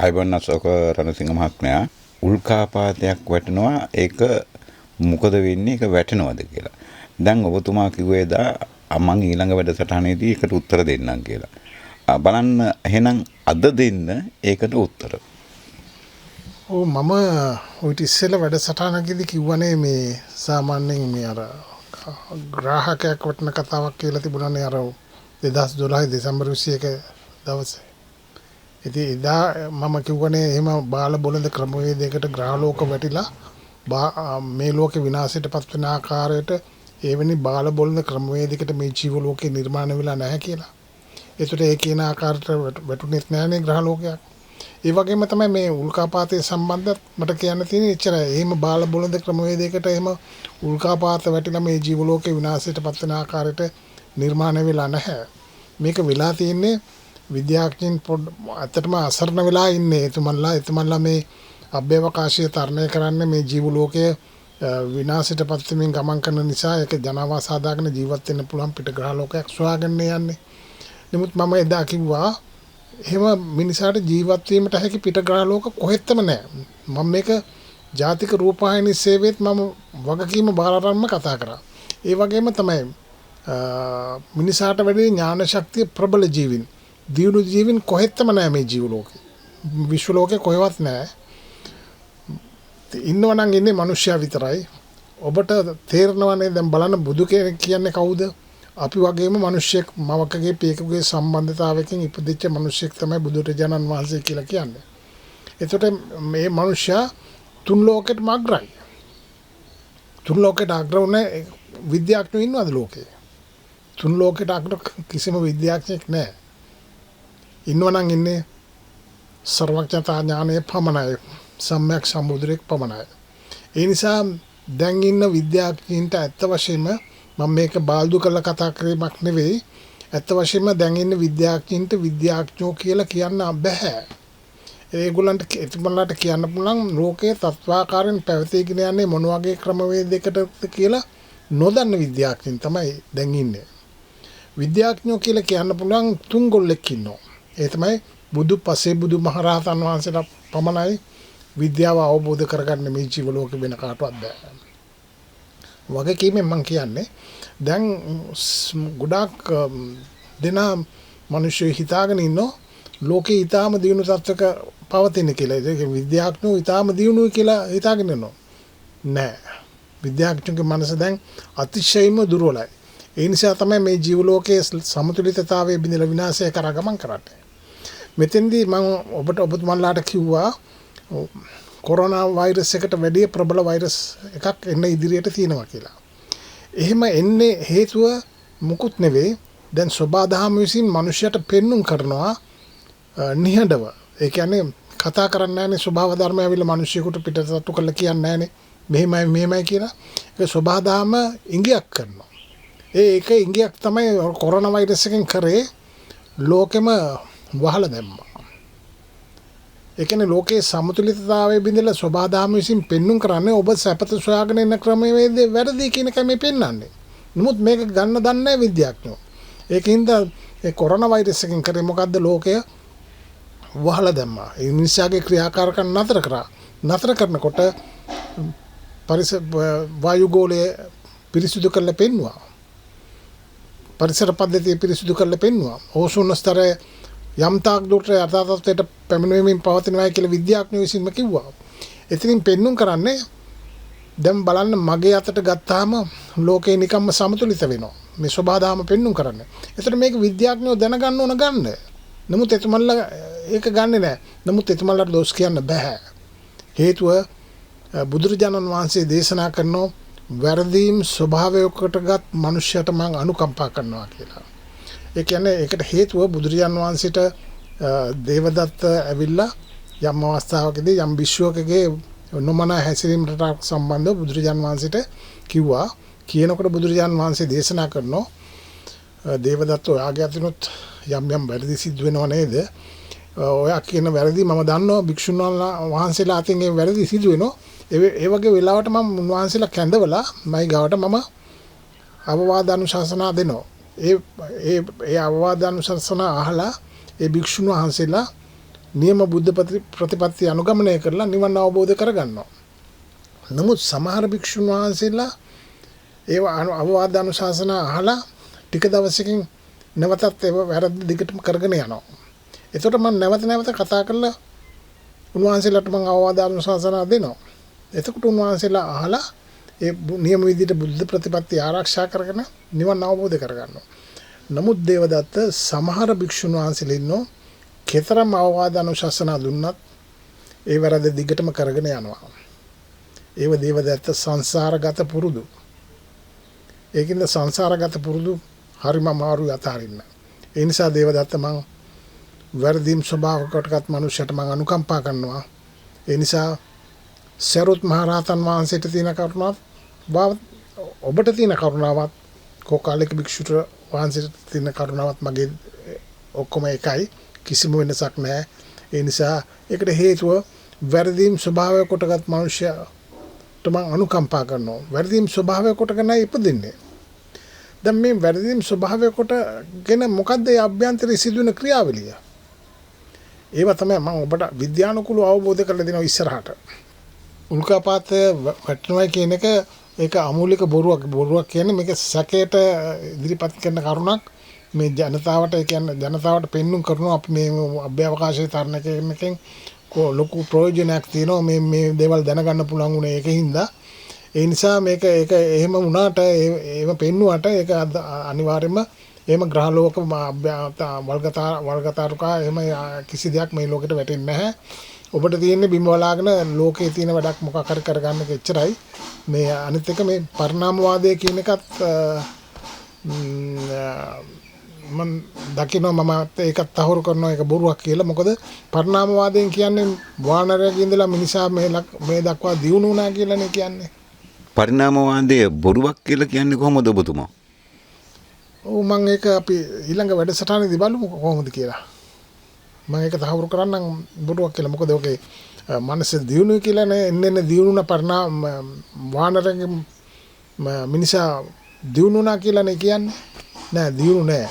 ආයබන් අශෝක රණසිංහ මහත්මයා උල්කාපාතයක් වැටෙනවා ඒක මොකද වෙන්නේ ඒක වැටෙනවද කියලා. දැන් ඔබතුමා කිව්වේ දා මම ඊළඟ වැඩසටහනේදී ඒකට උත්තර දෙන්නම් කියලා. බලන්න එහෙනම් අද දෙන්න ඒකට උත්තර. ඔව් මම ඔය ඉස්සෙල්ලා වැඩසටහනකදී කිව්වනේ මේ සාමාන්‍යයෙන් මේ අර ග්‍රාහකයක් වටන කතාවක් කියලා තිබුණානේ අර 2012 දෙසැම්බර් 21 දවසේ. ඉතින් එදා මම කිව්වනේ එහෙම බාල බොළඳ ක්‍රමවේදයකට ග්‍රහලෝක වැටිලා මේ ලෝකේ විනාශයට පත් වෙන ආකාරයට එවැනි බාල බොළඳ ක්‍රමවේදයකට මේ ජීව ලෝකේ නිර්මාණය වෙලා නැහැ කියලා. ඒකට ඒ කියන ආකාරයට වැටුනේත් නැහැනේ ග්‍රහලෝකයක්. ඒ වගේම තමයි මේ උල්කාපාතයේ සම්බන්ධ මට කියන්න තියෙන්නේ එච්චරයි. එහෙම බාල බොළඳ ක්‍රමවේදයකට එහෙම උල්කාපාත වැටිලා මේ ජීව ලෝකේ විනාශයට පත් වෙන ආකාරයට නිර්මාණය වෙලා නැහැ. මේක වෙලා තියෙන්නේ විද්‍යාඥයින් ඇත්තටම අසරණ වෙලා ඉන්නේ. එතුමන්ලා මේ අභ්‍යවකාශය තරණය කරන්නේ මේ ජීව ලෝකයේ විනාශයට පත් වෙමින් ගමන් කරන නිසා ඒක ජනාවාස හදාගෙන ජීවත් වෙන්න පුළුවන් පිට ග්‍රහ ලෝකයක් සොයාගෙන යන්නේ. නමුත් මම එදා කිව්වා එහෙම මිනිසාට ජීවත් වීමට හැකි පිට ග්‍රහ ලෝක කොහෙත්ම නැහැ. මම මේක ජාතික රූපවාහිනී සේවයේත් මම වගකීම බාරාරම්ම කතා කරා. ඒ වගේම තමයි මිනිසාට වැඩි ඥාන ශක්තිය ප්‍රබල ජීවින් දියුණු ජීවින් කොහෙත්ම නැහැ මේ ජීව ලෝකේ. විශ්ව ලෝකේ කොහෙවත් නැහැ. ඉන්නවනම් ඉන්නේ මිනිස්සයා විතරයි. ඔබට තේරෙනවනේ දැන් බලන්න බුදු කෙනෙක් කියන්නේ කවුද? අපි වගේම මිනිස්සෙක් මවකගේ පියකගේ සම්බන්ධතාවයකින් ඉපදිච්ච මිනිස්සෙක් තමයි බුදුරජාණන් වහන්සේ කියලා කියන්නේ. එතකොට මේ මිනිස්සයා තුන් ලෝකෙටම අග්‍රයි. තුන් ලෝකෙට අග්‍ර වුණේ විද්‍යාඥයෝ ඉන්නවද ලෝකේ? තුන් ලෝකෙට අග්‍ර කිසිම විද්‍යාඥයෙක් නැහැ. ඉන්නවනම් ඉන්නේ සර්වඥතා ඥානයේ පමණයි. සම්‍යක් සම්බුදුරෙක් පමණයි. ඒ නිසා දැන් ඉන්න විද්‍යාඥයින්ට ඇත්ත වශයෙන්ම මම මේක බාල්දු කරලා කතා කිරීමක් නෙවෙයි. ඇත්ත වශයෙන්ම දැන් ඉන්න විද්‍යාඥයින්ට විද්‍යාඥයෝ කියලා කියන්න බෑ. ඒගොල්ලන්ට එතුමන්ලාට කියන්න පුළුවන් ලෝකයේ තත්වාකාරයෙන් පැවතීගෙන යන්නේ මොන වගේ ක්‍රමවේදයකටද කියලා නොදන්න විද්‍යාඥයින් තමයි දැන් ඉන්නේ. විද්‍යාඥයෝ කියලා කියන්න පුළුවන් තුන් ගොල්ලෙක් ඉන්නවා. ඒ තමයි බුදු පසේ බුදු මහරහතන් වහන්සේලා පමණයි විද්‍යාව අවබෝධ කරගන්න මේ ජීව ලෝකෙ වෙන කාටවත් බෑ. වගකීමෙන් මම කියන්නේ දැන් ගොඩාක් දෙනා මිනිස්සු හිතාගෙන ඉන්නෝ ලෝකේ ඊටාම දියුණු තත්ත්වක පවතින කියලා. ඒක විද්‍යාඥයෝ ඊටාම දියුණුයි කියලා හිතාගෙන ඉන්නෝ. නෑ. විද්‍යාඥයන්ගේ මනස දැන් අතිශයින්ම දුර්වලයි. ඒ නිසා තමයි මේ ජීව ලෝකයේ සමතුලිතතාවයේ බිඳලා විනාශය කරා ගමන් කරන්නේ. මෙතෙන්දී මම ඔබතුමන්ලාට කිව්වා කොරෝනා වෛරස් එකට වැඩි ප්‍රබල වෛරස් එකක් එන්න ඉදිරියට තියෙනවා කියලා. එහෙම එන්නේ හේතුව මුකුත් නෙවෙයි. දැන් සබාධාම විසින් මිනිසයාට පෙන්눔 කරනවා නිහඬව. ඒ කියන්නේ කතා කරන්නේ නැහැනේ ස්වභාව ධර්මය ඇවිල්ලා මිනිසියෙකුට පිටසට්ටු කරලා කියන්නේ නැහැනේ. මෙහෙමයි කියලා. ඒක සබාධාම ඉඟියක් කරනවා. ඒක ඉඟියක් තමයි කොරෝනා වෛරස් එකෙන් කරේ ලෝකෙම වහලා දැම්මා. ඒ කියන්නේ ලෝකයේ සමතුලිතතාවය බිඳලා සබාධාම විසින් පෙන්눔 කරන්නේ ඔබ සැපත සොයාගෙන යන ක්‍රමවේදේ වැරදි කියන එක මේ පෙන්වන්නේ. නමුත් මේක ගන්න දන්නේ විද්‍යාඥයෝ. ඒකින්ද ඒ කොරෝනා වෛරස් එකෙන් කරේ මොකද්ද ලෝකය වහලා දැම්මා. ඒ මිනිස්යාගේ ක්‍රියාකාරකම් නතර කරා. නතර කරනකොට වායුගෝලය පිරිසිදු කරලා පෙන්වුවා. පරිසර පද්ධතිය පිරිසිදු කරලා පෙන්වුවා. ඕසෝන ස්තරය යම් තාක් දුරට යථාර්ථයට පැමිණෙමින් පවතිනවා කියලා විද්‍යාඥයෝ විසින්ම කිව්වා. එතනින් පෙන්눔 කරන්නේ දැන් බලන්න මගේ අතට ගත්තාම ලෝකේ නිකම්ම සමතුලිත වෙනවා. මේ සබාධාම පෙන්눔 කරන්නේ. ඒතර මේක විද්‍යාඥයෝ දැනගන්න ඕන ගන්න. නමුත් එතුමන්ලා ඒක ගන්නෙ නැහැ. නමුත් එතුමන්ලාට දොස් කියන්න බෑ. හේතුව බුදුරජාණන් වහන්සේ දේශනා කරනෝ වැරදීම් ස්වභාවයකටගත් මනුෂ්‍යයට මම අනුකම්පා කරනවා කියලා. ඒ කියන්නේ ඒකට හේතුව බුදුරජාණන් වහන්සේට දේවදත්ත ඇවිල්ලා යම් අවස්ථාවකදී යම් විශ්වකගේ නොමනා හැසිරීමට සම්බන්ධව බුදුරජාණන් වහන්සේට කිව්වා. කියනකොට බුදුරජාණන් වහන්සේ දේශනා කරනවා දේවදත්ත ඔයාගේ අතිනුත් යම් වැරදි සිද්ධ වෙනව නේද? ඔයා කියන වැරදි මම දන්නවා භික්ෂුන් වහන්සේලා අතින් ඒ වැරදි සිදු වෙනවා. ඒ වගේ වෙලාවට මම උන්වහන්සේලා කැඳවලා මයි ගාවට මම අවවාද අනුශාසනා දෙනවා. ඒ අවවාද අනුශාසනා අහලා ඒ භික්ෂුන් වහන්සේලා නියම බුද්ධ ප්‍රතිපත්ති අනුගමනය කරලා නිවන් අවබෝධ කරගන්නවා. නමුත් සමහර භික්ෂුන් වහන්සේලා ඒව අවවාද අනුශාසනා අහලා ටික දවසකින් නැවතත් ඒව වැරද්ද දිගටම කරගෙන යනවා. එතකොට මම නැවත කතා කරලා උන්වහන්සේලාට මම අවවාද අනුශාසනා දෙනවා. එතකොට උන්වහන්සේලා අහලා ඒ නියම විදිහට බුද්ධ ප්‍රතිපත්ති ආරක්ෂා කරගෙන නිවන් අවබෝධ කරගන්නවා. නමුත් දේවදත්ත සමහර භික්ෂුන් වහන්සේලා ඉන්නෝ කතරම් අවවාද අනුශාසනා දුන්නත් ඒ වැරද්ද දිගටම කරගෙන යනවා. ඒව දේවදත්ත සංසාරගත පුරුදු. ඒකින්ද සංසාරගත පුරුදු හරිම අමාරුයි අතහරින්න. ඒ නිසා දේවදත්ත මං වැරදීම් ස්වභාවකටගත් මනුෂ්‍යයට මං අනුකම්පා කරනවා. ඒ නිසා සරුත් මහරහතන් වහන්සේට තියෙන කරුණාවත් ඔබට තියෙන කරුණාවත් කෝකාලික භික්ෂුට වහන්සේට තියෙන කරුණාවත් මගේ ඔක්කොම එකයි. කිසිම වෙනසක් නැහැ. ඒ නිසා ඒකට හේතුව වැරදීම් ස්වභාවය කොටගත් මනුෂ්‍යයට මං අනුකම්පා කරනවා. වැරදීම් ස්වභාවය කොටගෙන ඉපදින්නේ. දැන් මේ වැරදීම් ස්වභාවය කොටගෙන මොකද්ද ඒ අභ්‍යන්තරයේ සිදුවෙන ක්‍රියාවලිය? ඒව තමයි මම ඔබට විද්‍යානුකූලව අවබෝධ කරලා දෙනවා ඉස්සරහට. උල්කාපාතය වැටෙනවා කියන එක ඒක අමූලික බොරුවක්. බොරුවක් කියන්නේ මේක සැකයට ඉදිරිපත් කරන කරුණක්. මේ ජනතාවට ඒ කියන්නේ ජනතාවට පෙන්눔 කරනවා අපි මේ අභ්‍යවකාශයේ තරණ එකෙන් ලොකු ප්‍රයෝජනයක් තියෙනවා මේ දේවල් දැනගන්න පුළුවන් උනේ ඒකින්ද. ඒ නිසා මේක ඒක එහෙම වුණාට ඒව පෙන්නුවට ඒක අනිවාර්යයෙන්ම එහෙම ග්‍රහලෝක වල්ගතාරුකා එහෙම කිසි දෙයක් මේ ලෝකෙට වැටෙන්නේ නැහැ. ඔබට තියෙන්නේ බිම වලාගෙන ලෝකේ තියෙන වැඩක් මොකක් හරි කරගන්න එක එච්චරයි. මේ අනිත් එක මේ පරිණාමවාදය කියන එකත් මම දකිනවා මම ඒකත් තහවුරු කරනවා ඒක බොරුවක් කියලා. මොකද පරිණාමවාදයෙන් කියන්නේ වානරයේ ඉඳලා මිනිසා මේ දක්වා දියුණු වුණා කියලානේ කියන්නේ. පරිණාමවාදයේ බොරුවක් කියලා කියන්නේ කොහොමද ඔබතුමා? ඔව් මම ඒක අපි ඊළඟ වැඩසටහනේදී බලමු කොහොමද කියලා. මම ඒක තහවුරු කරන්නම් බොරුවක් කියලා. මොකද ඔකේ මනස දියුණුයි කියලානේ එන්න දියුණුන වානරයේ මිනිසා දියුණුනා කියලානේ කියන්නේ. නෑ දියුණු නෑ.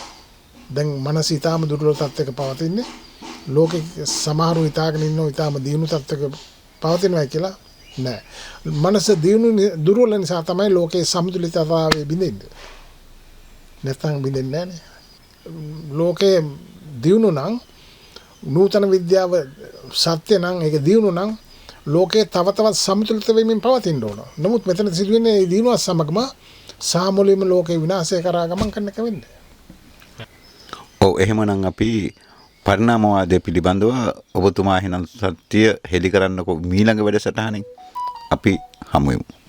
දැන් මනස ඊටාම දුර්වල තත්ත්වයක පවතින්නේ. ලෝකේ සමහරු හිතාගෙන ඉන්නෝ ඊටාම දියුණු තත්ත්වයක පවතිනවා කියලා නෑ. මනස දුර්වල නිසා තමයි ලෝකේ සමතුලිතතාවය බිඳෙන්නේ. නැත්නම් බිඳෙන්නේ නෑනේ. ලෝකේ දියුණු නම් නූතන විද්‍යාව සත්‍ය නම් ඒක දියුණු නම් ලෝකේ තව තවත් සමතුලිත වෙමින් පවතින්න ඕන. නමුත් මෙතන සිදුවෙන්නේ මේ දියුණුව සමගම සාමූලිකම ලෝකේ විනාශය කරා ගමන් කරන එක වෙන්නේ. ඔව් එහෙමනම් අපි පරිණාමවාදය පිළිබඳව ඔබතුමා එහෙනම් සත්‍ය හෙළි කරන්නකො ඊළඟ වැඩසටහනින් අපි හමු වෙමු.